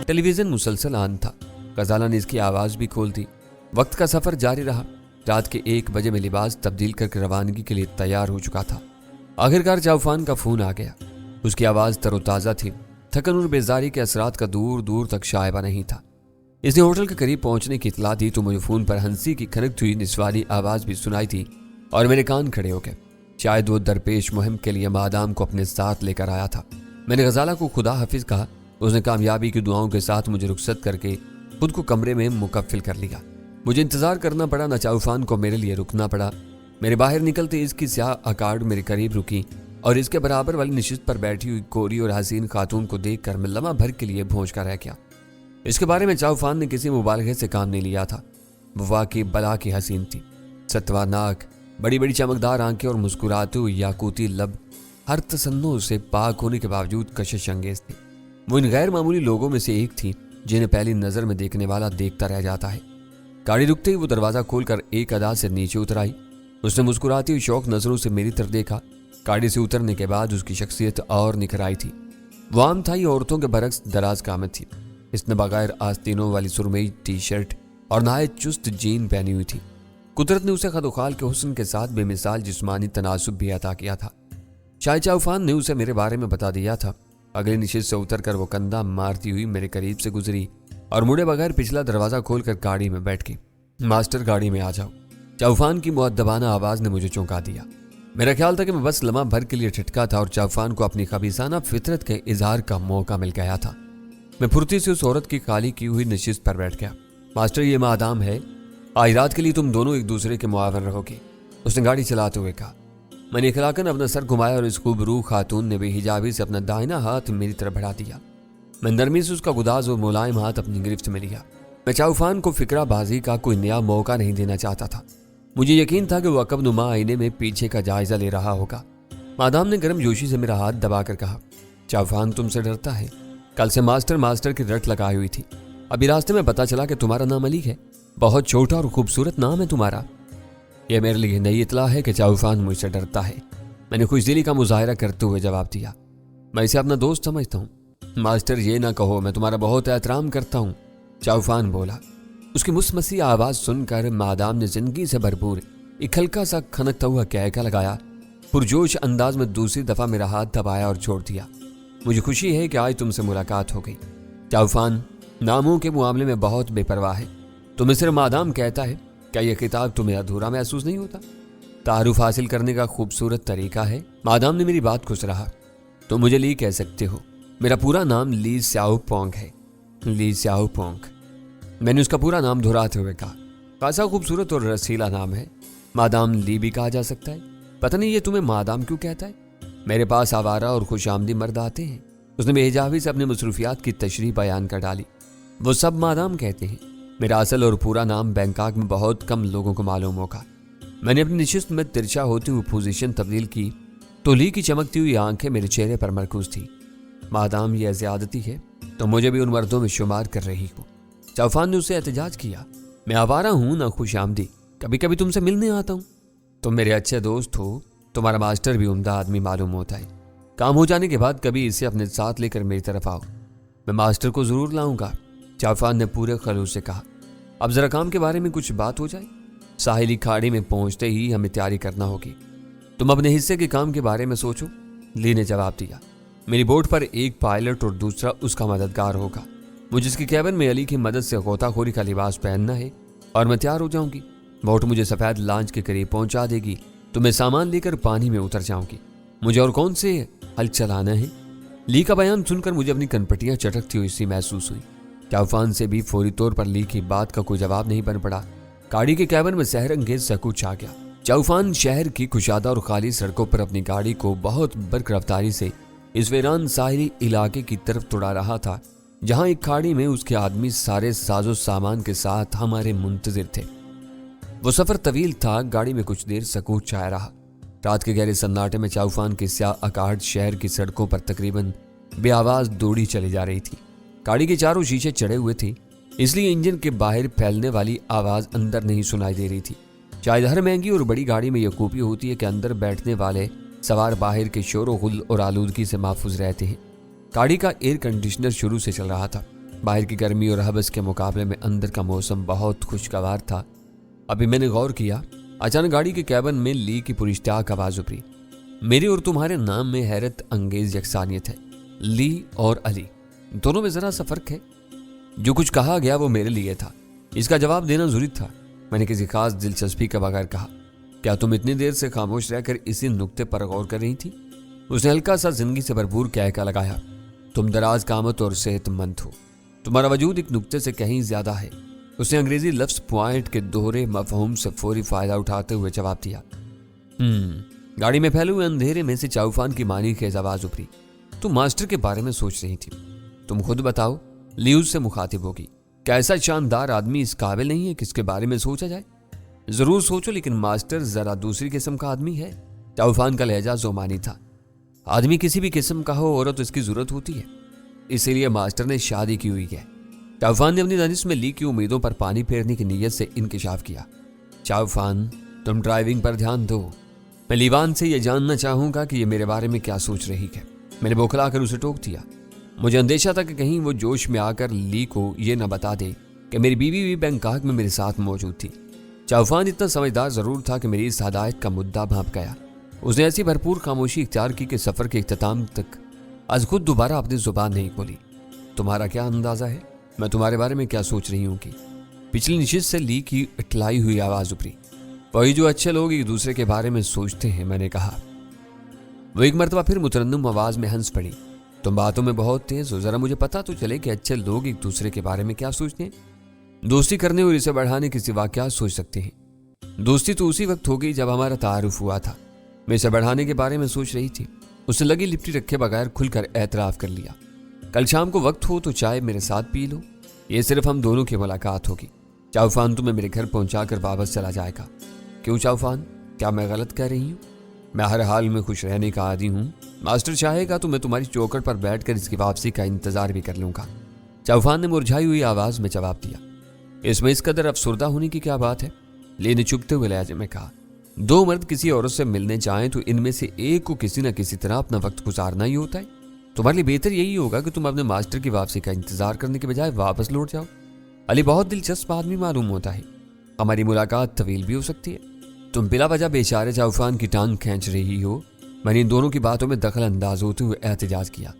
ٹیلی vision مسلسل آن تھا۔ غزالہ نے اس کی آواز بھی کھول دی۔ وقت کا سفر جاری رہا۔ رات کے 1 بجے میں لباس تبدیل کر کے روانگی کے لیے تیار ہو چکا تھا۔ آخرکار چاؤفان کا فون آ گیا۔ اس کی آواز تر و تازہ تھی۔ تھکن اور بیزاری کے اثرات کا دور دور تک شائبہ نہیں تھا۔ اس نے ہوٹل کے قریب پہنچنے کی اطلاع دی تو مجھے فون پر ہنسی کی کھنکتی ہوئی نسوانی آواز بھی سنائی تھی اور میرے کان کھڑے ہو گئے۔ شاید وہ درپیش مہم کے لیے مادام کو اپنے ساتھ لے کر آیا تھا۔ میں نے غزالہ کو خدا حافظ کہا۔ اس نے کامیابی کی دعاؤں کے ساتھ مجھے رخصت کر کے خود کو کمرے میں مکفل کر لیا۔ مجھے انتظار کرنا پڑا، نہ چاؤفان کو میرے لیے رکنا پڑا۔ میرے باہر نکلتے اس کی سیاہ اکاڑ میرے قریب رکی اور اس کے برابر والی نشست پر بیٹھی ہوئی کوری اور حسین خاتون کو دیکھ کر میں لمحہ بھر کے لیے بھونج کر رہ گیا۔ اس کے بارے میں چاؤفان نے کسی مبالغے سے کام نہیں لیا تھا۔ وہ واقعی بلا کی حسین تھی۔ ستوا ناک، بڑی بڑی چمکدار آنکھیں اور مسکراتے ہوئے یاقوتی لب ہر تصنع سے پاک ہونے کے باوجود کشش انگیز تھی۔ وہ ان غیر معمولی لوگوں میں سے ایک تھی جنہیں پہلی نظر میں دیکھنے والا دیکھتا رہ جاتا ہے۔ گاڑی رکتے ہی وہ دروازہ کھول کر ایک ادا سے نیچے اتر آئی۔ اس نے مسکراتی ہوئی شوق نظروں سے میری طرف دیکھا۔ گاڑی سے اترنے کے بعد اس کی شخصیت اور نکھر آئی تھی۔ وہ عام تھائی عورتوں کے برعکس دراز قامت تھی۔ اس نے بغیر آستینوں والی سرمئی ٹی شرٹ اور نہایت چست جین پہنی ہوئی تھی۔ قدرت نے اسے خد و خال کے حسن کے ساتھ بے مثال جسمانی تناسب بھی عطا کیا تھا۔ شاید چاؤفان نے اسے میرے بارے میں بتا دیا تھا۔ اگلی نشست سے اتر کر وہ کندھا مارتی ہوئی میرے قریب سے گزری اور مڑے بغیر پچھلا دروازہ کھول کر گاڑی میں بیٹھ گئی۔ ماسٹر گاڑی میں آ جاؤ۔ چاؤفان کی مؤدبانہ آواز نے مجھے چونکا دیا۔ میرا خیال تھا کہ میں بس لمحہ بھر کے لیے ٹھٹکا تھا اور چاؤفان کو اپنی خبیثانہ فطرت کے اظہار کا موقع مل گیا تھا۔ میں پھرتی سے اس عورت کی خالی کی ہوئی نشست پر بیٹھ گیا۔ ماسٹر، یہ مادام ہے۔ آج رات کے لیے تم دونوں ایک دوسرے کے معاون رہو گے، اس نے گاڑی چلاتے ہوئے کہا۔ میں نے اخلاقاً اپنا سر گھمایا اور اس خوبرو خاتون نے بے حجابی سے اپنا دائنا ہاتھ میری طرف بڑھا دیا۔ میں نرمی سے اس کا گداز اور ملائم ہاتھ اپنی گرفت میں لیا۔ میں چاؤفان کو فکرہ بازی کا کوئی نیا موقع نہیں دینا چاہتا تھا۔ مجھے یقین تھا کہ وہ عقب نما آئینے میں پیچھے کا جائزہ لے رہا ہوگا۔ مادام نے گرم جوشی سے میرا ہاتھ دبا کر کہا، چاؤفان تم سے ڈرتا ہے؟ کل سے ماسٹر کی رٹ لگائی ہوئی تھی۔ ابھی راستے میں پتا چلا کہ تمہارا نام علی ہے۔ بہت چھوٹا اور خوبصورت نام ہے تمہارا۔ یہ میرے لیے نئی اطلاع ہے کہ چاؤفان مجھ سے ڈرتا ہے۔ میں نے خوش دلی کا مظاہرہ کرتے ہوئے جواب دیا۔ میں اسے اپنا دوست سمجھتا ہوں۔ ماسٹر، یہ نہ کہو، میں تمہارا بہت احترام کرتا ہوں، چاؤفان بولا۔ اس کی مسمسی آواز سن کر مادام نے زندگی سے بھرپور ایک ہلکا سا کھنکتا ہوا کہکا لگایا، پرجوش انداز میں دوسری دفعہ میرا ہاتھ دبایا اور چھوڑ دیا۔ مجھے خوشی ہے کہ آج تم سے ملاقات ہو گئی۔ چاؤفان ناموں کے معاملے میں بہت بے پرواہ ہے۔ تمہیں صرف مادام کہتا ہے، کیا یہ خطاب تمہیں ادھورا محسوس نہیں ہوتا؟ تعارف حاصل کرنے کا خوبصورت طریقہ ہے۔ مادام نے میری بات کو سراہا۔ تم مجھے لی کہہ سکتے ہو، میرا پورا نام لی سیاؤ پونگ ہے۔ لی سیاؤ پونگ، میں نے اس کا پورا نام دہراتے ہوئے کہا۔ خاصا خوبصورت اور رسیلا نام ہے۔ مادام لی بھی کہا جا سکتا ہے۔ پتہ نہیں یہ تمہیں مادام کیوں کہتا ہے؟ میرے پاس آوارہ اور خوش آمدی مرد آتے ہیں۔ اس نے بے حجابی سے اپنے مصروفیات کی تشریح بیان کر ڈالی۔ وہ سب مادام کہتے ہیں۔ میرا اصل اور پورا نام بینکاک میں بہت کم لوگوں کو معلوم ہوگا۔ میں نے اپنی نشست میں ترچھا ہوتی ہوئی پوزیشن تبدیل کی تو لی کی چمکتی ہوئی آنکھیں میرے چہرے پر مرکوز تھی۔ مادام، یہ زیادتی ہے، تو مجھے بھی ان مردوں میں شمار کر رہی ہو۔ چاؤفان نے اسے احتجاج کیا۔ میں آوارہ ہوں نہ خوش آمدی، کبھی کبھی تم سے ملنے آتا ہوں۔ تم میرے اچھے دوست ہو۔ تمہارا ماسٹر بھی عمدہ آدمی معلوم ہوتا ہے۔ کام ہو جانے کے بعد کبھی اسے اپنے ساتھ لے کر میری طرف آؤ۔ میں ماسٹر کو ضرور لاؤں گا، چاؤفان نے پورے خلوص سے کہا۔ اب ذرا کام کے بارے میں کچھ بات ہو جائے۔ ساحلی کھاڑی میں پہنچتے ہی ہمیں تیاری کرنا ہوگی۔ تم اپنے حصے کے کام کے بارے میں سوچو، لی نے جواب دیا۔ میری بوٹ پر ایک پائلٹ اور دوسرا اس کا مددگار ہوگا۔ مجھے اس کی کیبن میں علی کی مدد سے غوطہ خوری کا لباس پہننا ہے اور میں تیار ہو جاؤں گی۔ بوٹ مجھے سفید لانچ کے قریب پہنچا دے گی تو میں سامان لے کر پانی میں اتر جاؤں گی۔ مجھے اور کون سے ہل چلانا ہے؟ لی کا بیان سن کر مجھے اپنی کنپٹیاں چٹکتی ہوئی سی محسوس ہوئی۔ چاؤفان سے بھی فوری طور پر لی کی بات کا کوئی جواب نہیں بن پڑا۔ گاڑی کے کیبن میں سحر انگیز سکوت چھا گیا۔ چاؤفان شہر کی کشادہ اور خالی سڑکوں پر اپنی گاڑی کو بہت برق رفتاری سے اس ویران ساحلی علاقے کی طرف توڑا رہا تھا جہاں ایک کھاڑی میں اس کے آدمی سارے ساز و سامان کے ساتھ ہمارے منتظر تھے۔ وہ سفر طویل تھا۔ گاڑی میں کچھ دیر سکوت چھایا رہا۔ رات کے گہرے سناٹے میں چاؤفان کی سیاہ اکاڑ شہر کی سڑکوں پر تقریباً بے آواز دوڑی چلی جا رہی تھی۔ گاڑی کے چاروں شیشے چڑھے ہوئے تھے، اس لیے انجن کے باہر پھیلنے والی آواز اندر نہیں سنائی دے رہی تھی۔ شاید ہر مہنگی اور بڑی گاڑی میں یہ خوبی ہوتی ہے کہ اندر بیٹھنے والے سوار باہر کے شور و غل اور آلودگی سے محفوظ رہتے ہیں۔ گاڑی کا ایئر کنڈیشنر شروع سے چل رہا تھا۔ बाहर की गर्मी और हबस के मुकाबले में अंदर का मौसम बहुत खुशगवार था। अभी मैंने गौर किया, अचानक गाड़ी के कैबिन में ली की पुरिश्ताक आवाज उभरी। मेरे और तुम्हारे नाम में हैरत अंगेज यकसानियत है। ली और अली दोनों में जरा सा फर्क है। जो कुछ कहा गया वो मेरे लिए था, इसका जवाब देना जरूरी था। मैंने किसी खास दिलचस्पी के बगैर कहा, क्या तुम इतनी देर से खामोश रहकर इसी नुक्ते पर गौर कर रही थी? उसने हल्का सा जिंदगी से भरपूर कहका लगाया, तुम दराज कामत और सेहतमंद हो, तुम्हारा वजूद एक नुक्ते से कहीं ज्यादा है। उसने अंग्रेजी लफ्ज पॉइंट के दोहरे मफहूम से फौरी फायदा उठाते हुए जवाब दिया। गाड़ी में फैले हुए अंधेरे में से चाउफान की मानी की आवाज उभरी। तुम मास्टर के बारे में सोच रही थी, तुम खुद बताओ। ली से मुखातिब होगी, क्या ऐसा शानदार आदमी इस काबिल नहीं है कि इसके बारे में सोचा जाए? जरूर सोचो, लेकिन मास्टर जरा दूसरी किस्म का आदमी है। चाउफान का लहजा जोमानी था। आदमी किसी भी किस्म का हो, औरत उसकी जरूरत होती है, इसीलिए मास्टर ने शादी की हुई है। चाउफान ने अपनी दानिश में ली की उम्मीदों पर पानी फेरने की नीयत से इंकिशाफ किया। चाउफान, तुम ड्राइविंग पर ध्यान दो। मैं लीवान से यह जानना चाहूंगा कि ये मेरे बारे में क्या सोच रही है। मैंने बौखला कर उसे टोक दिया। मुझे अंदेशा था कि कहीं वो जोश में आकर ली को ये न बता दे कि मेरी बीवी भी बैंकॉक में मेरे साथ मौजूद थी। चाउफान इतना समझदार जरूर था कि मेरी इस हदायत का मुद्दा भांप गया। उसने ऐसी भरपूर खामोशी इख्तियार की कि सफर के इख्तिताम तक आज खुद दोबारा अपनी जुबान नहीं खोली। तुम्हारा क्या अंदाजा है मैं तुम्हारे बारे में क्या सोच रही हूँ? कि पिछली निशिस्त से ली की इटलाई हुई आवाज उभरी। वही जो अच्छे लोग एक दूसरे के बारे में सोचते हैं, मैंने कहा। वो एक मरतबा फिर मुतरन्नुम आवाज में हंस पड़ी। तुम बातों में बहुत तेज हो, जरा मुझे पता तो चले कि अच्छे लोग एक दूसरे के बारे में क्या सोचते हैं। दोस्ती करने और इसे बढ़ाने के सिवा क्या सोच सकते हैं? दोस्ती तो उसी वक्त हो गई जब हमारा तारुफ हुआ था। मैं इसे बढ़ाने के बारे में सोच रही थी। उसने लगी लिपटी रखे बगैर खुलकर एतराफ कर लिया। कल शाम को वक्त हो तो चाय मेरे साथ पी लो, ये सिर्फ हम दोनों की मुलाकात होगी। चाउफान तुम्हें मेरे घर पहुंचाकर वापस चला जाएगा। क्यों चाउफान, क्या मैं गलत कह रही हूँ? मैं हर हाल में खुश रहने का आदी हूँ। मास्टर चाहेगा तो मैं तुम्हारी चौखट पर बैठकर इसकी वापसी का इंतजार भी कर लूंगा। चाउफान ने मुरझाई हुई आवाज में जवाब दिया। इसमें इस कदर अफसुर्दा होने की क्या बात है? ली ने चुभते हुए लहजे में कहा। दो मर्द किसी औरत से मिलने जाएं तो इनमें से एक को किसी न किसी तरह अपना वक्त गुजारना ही होता है। तुम्हारे लिए बेहतर यही होगा कि तुम अपने मास्टर की वापसी का इंतजार करने के बजाय वापस लौट जाओ। अली बहुत दिलचस्प आदमी मालूम होता है। हमारी मुलाकात तवील भी हो सकती है। तुम बिला वजह बेचारे चाउफान की टांग खींच रही हो। मैंने इन दोनों की बातों में दखल अंदाज होते हुए एहतजाज किया।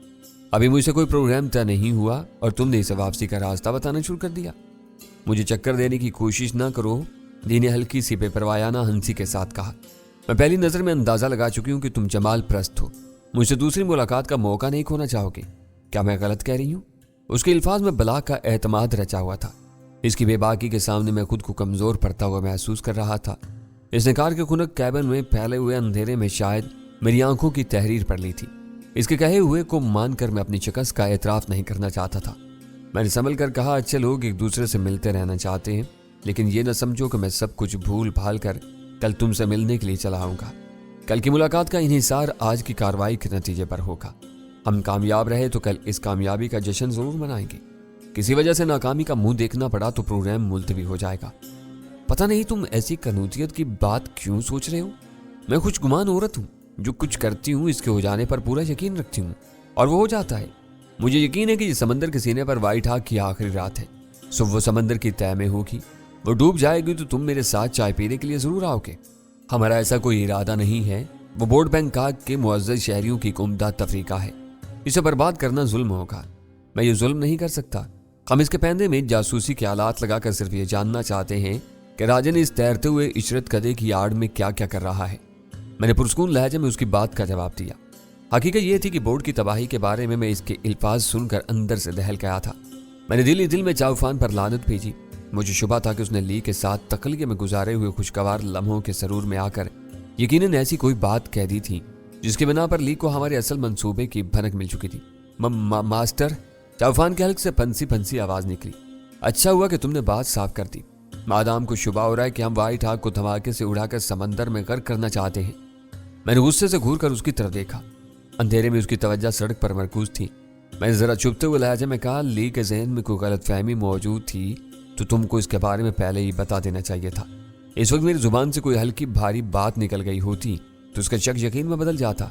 अभी मुझसे कोई प्रोग्राम तय नहीं हुआ और तुमने इसे वापसी का रास्ता बताना शुरू कर दिया। मुझे चक्कर देने की कोशिश ना करो, ली ने हल्की सी बेपरवायाना हंसी के साथ कहा। मैं पहली नजर में अंदाजा लगा चुकी हूँ कि तुम जमाल प्रस्त हो। मुझसे दूसरी मुलाकात का मौका नहीं खोना चाहोगे। क्या मैं गलत कह रही हूँ? उसके अल्फाज में बला का एतमाद रचा हुआ था। इसकी बेबाकी के सामने मैं खुद को कमजोर पड़ता हुआ महसूस कर रहा था। इसने कार के खुनक कैबिन में फैले हुए अंधेरे में शायद मेरी आंखों की तहरीर पड़ ली थी। इसके कहे हुए को मानकर मैं अपनी शिकस्त का एतराफ नहीं करना चाहता था। मैंने संभल कर कहा, अच्छे लोग एक दूसरे से मिलते रहना चाहते हैं, लेकिन ये न समझो कि मैं सब कुछ भूल भाल कर कल तुमसे मिलने के लिए चला आऊंगा। कल की मुलाकात का इन्हिसार आज की कार्रवाई के नतीजे पर होगा। हम कामयाब रहे तो कल इस कामयाबी का जश्न जरूर मनाएंगे। किसी वजह से नाकामी का मुंह देखना पड़ा तो प्रोग्राम मुलतवी हो जाएगा। पता नहीं तुम ऐसी कनूतियत की बात क्यों सोच रहे हो। मैं खुशगुमान औरत हूँ, जो कुछ करती हूँ इसके हो जाने पर पूरा यकीन रखती हूँ और वो हो जाता है। मुझे यकीन है कि समंदर के सीने पर वाइट हाक की आखिरी रात है। सुबह वो समंदर की तय में होगी, वो डूब जाएगी तो तुम मेरे साथ चाय पीने के लिए जरूर आओगे। हमारा ऐसा कोई इरादा नहीं है। वो बोर्ड बैंकॉक के मुअज़्ज़ज़ शहरियों की उम्दा तफरीका है। इसे बर्बाद करना जुल्म होगा। मैं ये जुल्म नहीं कर सकता। हम इसके पैंदे में जासूसी के आलात लगाकर सिर्फ ये जानना चाहते हैं कि राजन इस तैरते हुए इशरत कदे की आड़ में क्या क्या कर रहा है। मैंने पुरस्कून लहजे में उसकी बात का जवाब दिया। हकीकत यह थी कि बोर्ड की तबाही के बारे में मैं इसके अल्फाज सुनकर अंदर से दहल गया था। मैंने दिल ही दिल में चाउफान पर लानत भेजी। मुझे शुबा था कि उसने ली के साथ तकलिये में गुजारे हुए खुशगवार लम्हों के सरूर में आकर यकीनन ऐसी कोई बात कह दी थी जिसके बिना पर ली को हमारे असल मंसूबे की भनक मिल चुकी थी। मास्टर, चाउफान के हल्क से फंसी फंसी आवाज निकली। अच्छा हुआ कि तुमने बात साफ कर दी। मादाम को शुबा हो रहा है कि हम वाइट हाक को धमाके से उड़ाकर समंदर में गर्क करना चाहते हैं। मैंने गुस्से से घूर कर उसकी तरफ देखा। अंधेरे में उसकी तवज्जो सड़क पर मरकूज थी। मैंने जरा चुपते हुए लहजे में कहा, ली के जहन में कोई गलतफहमी मौजूद थी तो तुमको इसके बारे में पहले ही बता देना चाहिए था। इस वक्त मेरी जुबान से कोई हल्की भारी बात निकल गई होती तो उसका शक यकीन में बदल जाता।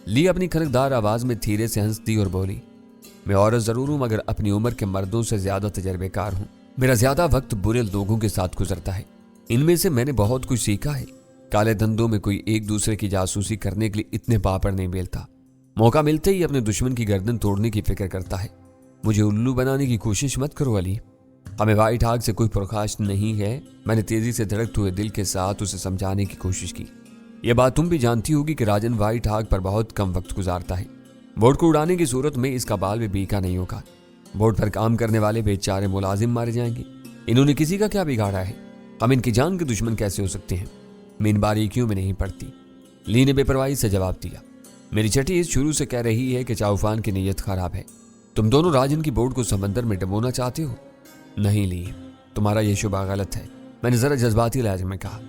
ली अपनी खनकदार आवाज में धीरे से हंस दी और बोली, मैं औरत जरूर हूं मगर अपनी उम्र के मर्दों से ज्यादा तजर्बे कार हूं। मेरा ज्यादा वक्त बुरे लोगों के साथ गुजरता है। इनमें से मैंने बहुत कुछ सीखा है। काले धंधों में कोई एक दूसरे की जासूसी करने के लिए इतने पापड़ नहीं बेलता। मौका मिलते ही अपने दुश्मन की गर्दन तोड़ने की फिक्र करता है। मुझे उल्लू बनाने की कोशिश मत करो अली। हमें व्हाइट हाग से कोई प्रकाश नहीं है। मैंने तेजी से धड़कते हुए दिल के साथ उसे समझाने की कोशिश की। यह बात तुम भी जानती होगी कि राजन व्हाइट हाग पर बहुत कम वक्त गुजारता है। बोर्ड को उड़ाने की सूरत में इसका बाल भी बीका नहीं होगा। बोर्ड पर काम करने वाले बेचारे मुलाजिम मारे जाएंगे। इन्होंने किसी का क्या बिगाड़ा है? हम इनकी जान के दुश्मन कैसे हो सकते हैं? मैं इन बारीकियों में नहीं पड़ती। ली ने बेपरवाही से जवाब दिया। मेरी छठी इस शुरू से कह रही है कि चाउफान की नीयत खराब है। तुम दोनों राजन की बोर्ड को समंदर में डुबोना चाहते हो। नहीं ली, तुम्हारा यह शुबा गलत है, मैंने जरा जज्बाती लहजे में कहा।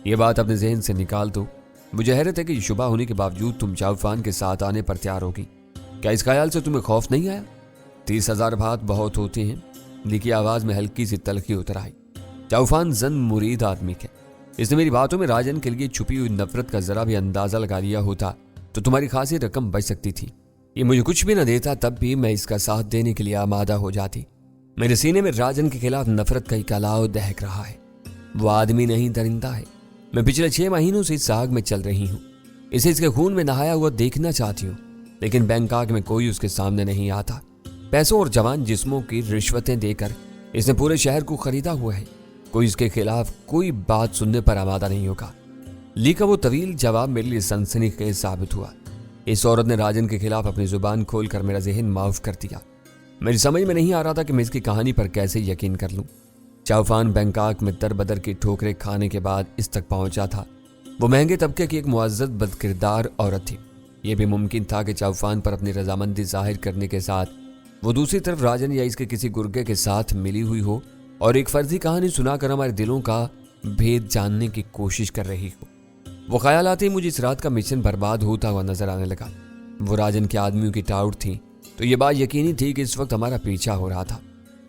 यह बात अपने जहन से निकाल दो। मुझे हैरत है कि शुबा होने के बावजूद तुम चाउफान के साथ आने पर तैयार होगी। क्या इस ख्याल से तुम्हें खौफ नहीं आया? 30,000 भात बहुत होते हैं। ली की आवाज में हल्की सी तलखी उतर आई। चाउफान जन मुरीद आदमी है। इसने मेरी बातों में राजन के लिए छुपी हुई नफरत का जरा भी अंदाजा लगा लिया होता तो तुम्हारी खासी रकम बच सकती थी। ये मुझे कुछ भी न देता तब भी मैं इसका साथ देने के लिए आमादा हो जाती। मेरे सीने में राजन के खिलाफ नफरत का एक अलाव दहक रहा है। वो आदमी नहीं दरिंदा है। मैं पिछले 6 महीनों से इस आग में चल रही हूँ। इसे इसके खून में नहाया हुआ देखना चाहती हूँ, लेकिन बैंकॉक में कोई उसके सामने नहीं आता। पैसों और जवान जिस्मों की रिश्वतें देकर इसने पूरे शहर को खरीदा हुआ है। कोई इसके खिलाफ कोई बात सुनने पर आमादा नहीं होगा। ली का वो तवील जवाब मेरे लिए सनसनीखेज साबित हुआ। इस औरत ने राजन के खिलाफ अपनी जुबान खोलकर मेरा जहन माफ कर दिया। मेरी समझ में नहीं आ रहा था कि मैं इसकी कहानी पर कैसे यकीन कर लूं। चाउफान बैंकॉक में दर-बदर की ठोकरें खाने के बाद इस तक पहुंचा था। वो महंगे तबके की एक मुअज़्ज़ज़ बदकिरदार औरत थी। यह भी मुमकिन था कि चाउफान पर अपनी रजामंदी जाहिर करने के साथ वो दूसरी तरफ राजन या इसके किसी गुर्गे के साथ मिली हुई हो और एक फर्जी कहानी सुनाकर हमारे दिलों का भेद जानने की कोशिश कर रही हो। वो ख्याल आते ही मुझे इस रात का मिशन बर्बाद होता हुआ नजर आने लगा। वो राजन के आदमियों की टाउट थी तो ये बात यकीनी थी कि इस वक्त हमारा पीछा हो रहा था।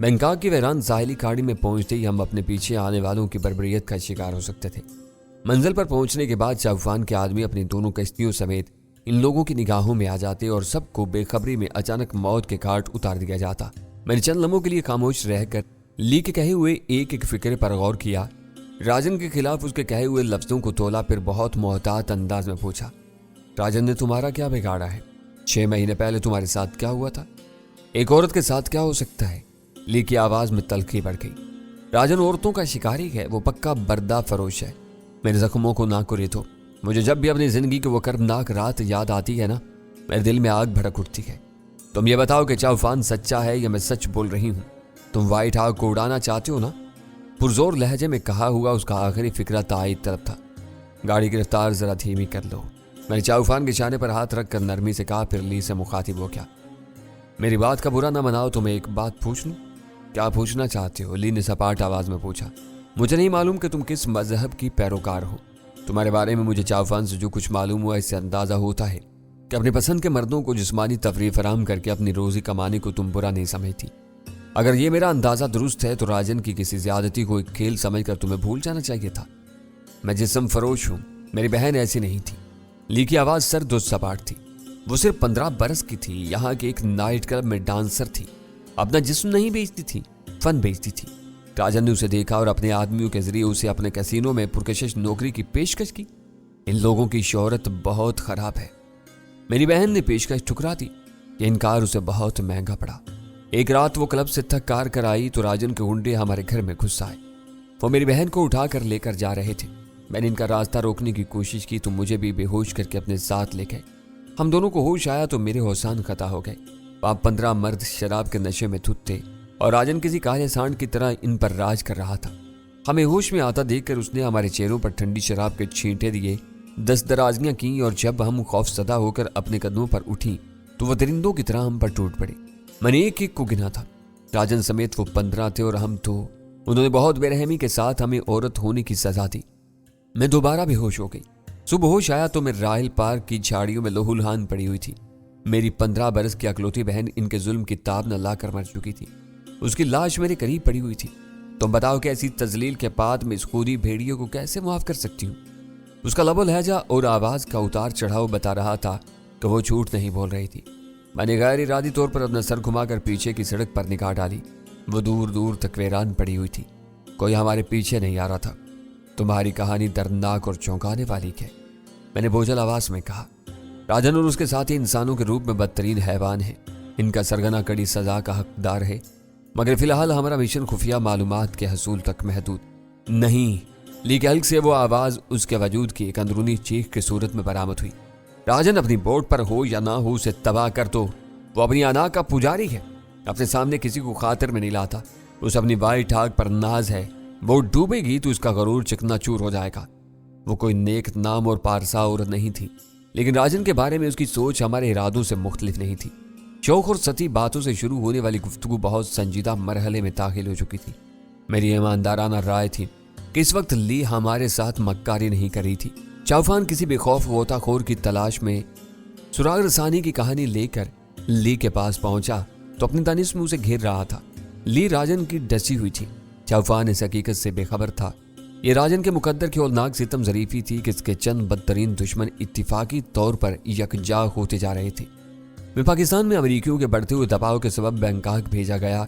बैंकॉक की वैरान साहिली खाड़ी में पहुंचते ही हम अपने पीछे आने वालों की बर्बरियत का शिकार हो सकते थे। मंजिल पर पहुंचने के बाद चाउफान के आदमी अपनी दोनों कश्तियों समेत इन लोगों की निगाहों में आ जाते और सबको बेखबरी में अचानक मौत के घाट उतार दिया जाता। मैंने चंद लम्हों के लिए खामोश रहकर ली के कहे हुए एक एक फिक्रे पर गौर किया। राजन के खिलाफ उसके कहे हुए लफ्जों को तोला, फिर बहुत मोहतात अंदाज में पूछा, राजन ने तुम्हारा क्या बिगाड़ा है? 6 महीने पहले तुम्हारे साथ क्या हुआ था? एक औरत के साथ क्या हो सकता है? ली की आवाज में तलखी बढ़ गई। राजन औरतों का शिकारी है। वो पक्का बर्दा फरोश है। मेरे जख्मों को ना कुरेदो। मुझे जब भी अपनी जिंदगी की वो कर्मनाक रात याद आती है ना, मेरे दिल में आग भड़क उठती है। तुम ये बताओ कि चाउफान सच्चा है या मैं सच बोल रही हूँ? तुम व्हाइट हाग को उड़ाना चाहते हो ना? पुरजोर लहजे में कहा हुआ उसका आखिरी फिक्रा तायद तरफ था। गाड़ी की रफ्तार जरा धीमी कर लो। मैंने चाउफान के शाने पर हाथ रखकर नरमी से कहा, फिर ली से मुखातिब हो क्या? मेरी बात का बुरा ना मनाओ तो मैं एक बात पूछ लूं? क्या पूछना चाहते हो? ली ने सपाट आवाज में पूछा। मुझे नहीं मालूम कि तुम किस मजहब की पैरोकार हो। तुम्हारे बारे में मुझे चाउफान से जो कुछ मालूम हुआ इससे अंदाजा होता है कि अपनी पसंद के मर्दों को जिस्मानी तफरीह फराहम करके अपनी रोजी कमाने को तुम बुरा नहीं समझती। अगर ये मेरा अंदाजा दुरुस्त है तो राजन की किसी ज्यादती को एक खेल समझकर तुम्हें भूल जाना चाहिए था। मैं जिस्म फरोश हूँ, मेरी बहन ऐसी नहीं थी। ली की आवाज सर्द और सपाट थी। वो सिर्फ 15 बरस की थी। यहाँ के एक नाइट क्लब में डांसर थी। अपना जिस्म नहीं बेचती थी, फन बेचती थी। राजन ने उसे देखा और अपने आदमियों के जरिए उसे अपने कैसीनो में पुरकशिश नौकरी की पेशकश की। इन लोगों की शोहरत बहुत खराब है। मेरी बहन ने पेशकश ठुकरा दी। यह इनकार उसे बहुत महंगा पड़ा। एक रात वो क्लब से थक कार कर आई तो राजन के गुंडे हमारे घर में घुस आए। वो मेरी बहन को उठा कर लेकर जा रहे थे। मैंने इनका रास्ता रोकने की कोशिश की तो मुझे भी बेहोश करके अपने साथ ले गए। हम दोनों को होश आया तो मेरे होशान खता हो गए। वहां 15 मर्द शराब के नशे में धुत थे और राजन किसी काले सांड की तरह इन पर राज कर रहा था। हमें होश में आता देखकर उसने हमारे चेहरों पर ठंडी शराब के छींटे दिए, 10 दराजगियां की और जब हम खौफसदा होकर अपने कदमों पर उठी तो वो दरिंदों की तरह हम पर टूट पड़े। मैंने एक एक को गिना था। राजन समेत वो 15 थे और हम तो। उन्होंने बहुत बेरहमी के साथ हमें औरत होने की सजा दी। मैं दोबारा बेहोश हो गई। सुबह होश आया तो मैं राहिल पार्क की झाड़ियों में लोहुलहान पड़ी हुई थी। मेरी 15 बरस की अकलौती बहन इनके जुल्म की ताब न लाकर मर चुकी थी। उसकी लाश मेरे करीब पड़ी हुई थी। तुम बताओ कि ऐसी तजलील के बाद मैं इस खूनी भेड़ियों को कैसे माफ कर सकती हूँ? उसका लबो लहजा और आवाज का उतार चढ़ाव बता रहा था कि वो झूठ नहीं बोल रही थी। میں نے غیر ارادی طور پر اپنا سر گھما کر پیچھے کی سڑک پر نگاہ ڈالی۔ وہ دور دور تک ویران پڑی ہوئی تھی، کوئی ہمارے پیچھے نہیں آ رہا تھا۔ تمہاری کہانی دردناک اور چونکانے والی ہے، میں نے بوجھل آواز میں کہا۔ راجن اور اس کے ساتھی انسانوں کے روپ میں بدترین حیوان ہیں، ان کا سرغنہ کڑی سزا کا حقدار ہے، مگر فی الحال ہمارا مشن خفیہ معلومات کے حصول تک محدود نہیں۔ لی کے حلق سے وہ آواز اس کے وجود کی ایک اندرونی چیخ کی صورت میں برآمد ہوئی۔ راجن اپنی بوٹ پر ہو یا نہ ہو اسے تباہ کر دو، وہ اپنی انا کا پجاری ہے، اپنے سامنے کسی کو خاطر میں نہیں لاتا، اس اپنی بائیں ٹھاک پر ناز ہے، وہ ڈوبے گی تو اس کا غرور چکنا چور ہو جائے گا۔ وہ کوئی نیک نام اور پارسا عورت نہیں تھی، لیکن راجن کے بارے میں اس کی سوچ ہمارے ارادوں سے مختلف نہیں تھی۔ شوق اور سطحی باتوں سے شروع ہونے والی گفتگو بہت سنجیدہ مرحلے میں داخل ہو چکی تھی۔ میری ایماندارانہ رائے تھی کہ اس وقت لی ہمارے ساتھ مکاری نہیں کر رہی تھی۔ چاؤفان کسی بے خوف غوطہ خور کی تلاش میں سراغ رسانی کی کہانی لے کر لی کے پاس پہنچا تو اپنے دانش میں اسے گھیر رہا تھا۔ لی راجن کی ڈسی ہوئی تھی، چاؤفان اس حقیقت سے بے خبر تھا۔ یہ راجن کے مقدر کی ہولناک ستم ظریفی تھی کہ اس کے چند بدترین دشمن اتفاقی طور پر یکجا ہوتے جا رہے تھے۔ میں پاکستان میں امریکیوں کے بڑھتے ہوئے دباؤ کے سبب بینکاک بھیجا گیا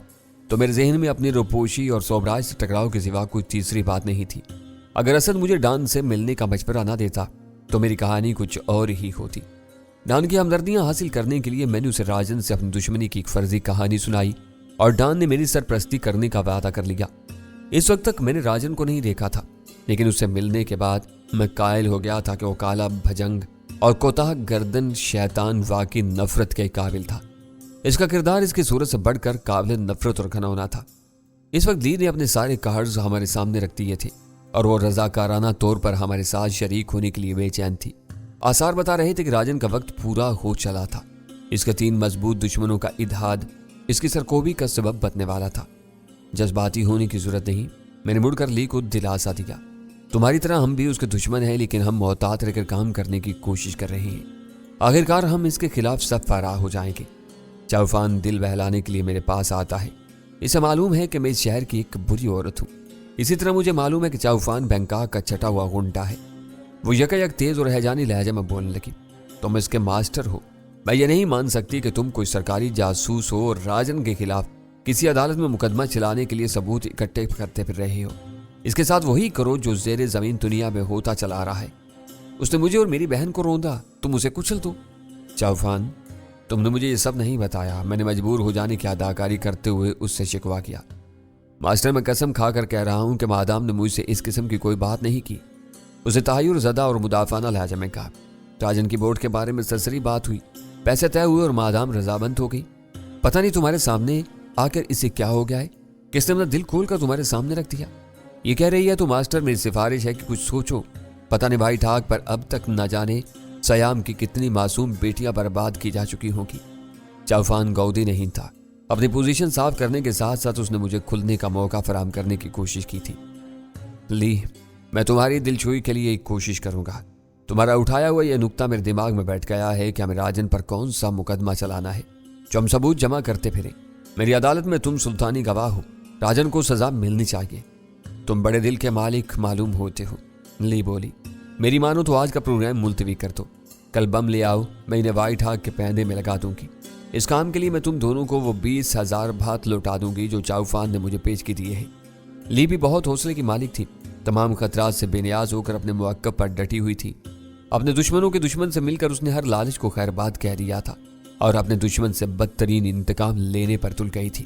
تو میرے ذہن میں اپنی روپوشی اور سوبراج سے ٹکراؤ کے سوا کوئی تیسری بات نہیں تھی۔ اگر اسد مجھے ڈان سے ملنے کا مشورہ نہ دیتا تو میری کہانی کچھ اور ہی ہوتی۔ ڈان کی ہمدردیاں حاصل کرنے کے لیے میں نے اسے راجن سے اپنی دشمنی کی ایک فرضی کہانی سنائی اور ڈان نے میری سرپرستی کرنے کا وعدہ کر لیا۔ اس وقت تک میں نے راجن کو نہیں دیکھا تھا، لیکن اس سے ملنے کے بعد میں قائل ہو گیا تھا کہ وہ کالا بھجنگ اور کوتاہ گردن شیطان واقعی نفرت کے قابل تھا۔ اس کا کردار اس کی صورت سے بڑھ کر قابل نفرت اور گھناؤنا تھا۔ اس وقت لی نے اپنے سارے قرض ہمارے سامنے رکھ دیے تھے اور وہ رضاکارانہ طور پر ہمارے ساتھ شریک ہونے کے لیے بے چین تھی۔ آثار بتا رہے تھے کہ راجن کا وقت پورا ہو چلا تھا۔ اس کے 3 مضبوط دشمنوں کا اتحاد اس کی سرکوبی کا سبب بننے والا تھا۔ جذباتی ہونے کی ضرورت نہیں، میں نے مڑ کر لی کو دلاسا دیا۔ تمہاری طرح ہم بھی اس کے دشمن ہیں، لیکن ہم محتاط رہ کر کام کرنے کی کوشش کر رہے ہیں۔ آخرکار ہم اس کے خلاف سب فراہ ہو جائیں گے۔ چاؤفان دل بہلانے کے لیے میرے پاس آتا ہے۔ اسے معلوم ہے کہ میں اس شہر کی ایک بری عورت ہوں۔ اسی طرح مجھے معلوم ہے کہ چاؤفان بینکاک کا چھٹا ہوا غنڈا ہے۔ وہ یکا یک تیز اور ہیجانی لہجے میں بولنے لگی۔ تم اس کے ماسٹر ہو، میں یہ نہیں مان سکتی کہ تم کوئی سرکاری جاسوس ہو اور راجن کے خلاف کسی عدالت میں مقدمہ چلانے کے لیے ثبوت اکٹھے کرتے پھر رہے ہو۔ اس کے ساتھ وہی کرو جو زیر زمین دنیا میں ہوتا چلا آ رہا ہے۔ اس نے مجھے اور میری بہن کو روندا، تم اسے کچل دو۔ چاؤفان، تم نے مجھے یہ سب نہیں بتایا۔ میں نے مجبور ہو جانے کی اداکاری کرتے ہوئے اس سے شکوہ کیا۔ ماسٹر، میں قسم کھا کر کہہ رہا ہوں کہ مادام نے مجھ سے اس قسم کی کوئی بات نہیں کی۔ اسے تحیر زدہ اور مدافعانہ لہجے میں کہا۔ راجن کی بورڈ کے بارے میں سرسری بات ہوئی، پیسے طے ہوئے اور مادام رضامند ہو گئی۔ پتہ نہیں تمہارے سامنے آ کر اسے کیا ہو گیا ہے، کس نے اپنا دل کھول کر تمہارے سامنے رکھ دیا۔ یہ کہہ رہی ہے تو ماسٹر میری سفارش ہے کہ کچھ سوچو۔ پتہ نہیں بھائی ٹھاک پر اب تک نہ جانے سیام کی کتنی معصوم بیٹیاں برباد کی جا چکی ہوں گی۔ چاؤفان گودی نہیں تھا۔ اپنی پوزیشن صاف کرنے کے ساتھ ساتھ اس نے مجھے کھلنے کا موقع فراہم کرنے کی کوشش کی تھی۔ لی، میں تمہاری دلچوئی کے لیے ایک کوشش کروں گا۔ تمہارا اٹھایا ہوا یہ نکتہ میرے دماغ میں بیٹھ گیا ہے کہ ہمیں راجن پر کون سا مقدمہ چلانا ہے جو ہم ثبوت جمع کرتے پھریں۔ میری عدالت میں تم سلطانی گواہ ہو، راجن کو سزا ملنی چاہیے۔ تم بڑے دل کے مالک معلوم ہوتے ہو۔ لی بولی، میری مانو تو آج کا پروگرام ملتوی کر دو۔ کل بم لے آؤ، میں انہیں وائٹ ہاک کے پہنے میں لگا دوں گی۔ اس کام کے لیے میں تم دونوں کو وہ 20,000 بھات لوٹا دوں گی جو چاؤفان نے مجھے پیش کی دیے ہیں۔ لی بھی بہت حوصلے کی مالک تھی، تمام خطرات سے بے نیاز ہو کر اپنے موقف پر ڈٹی ہوئی تھی۔ اپنے دشمنوں کے دشمن سے مل کر اس نے ہر لالچ کو خیر بات کہہ دیا تھا اور اپنے دشمن سے بدترین انتقام لینے پر تل گئی تھی۔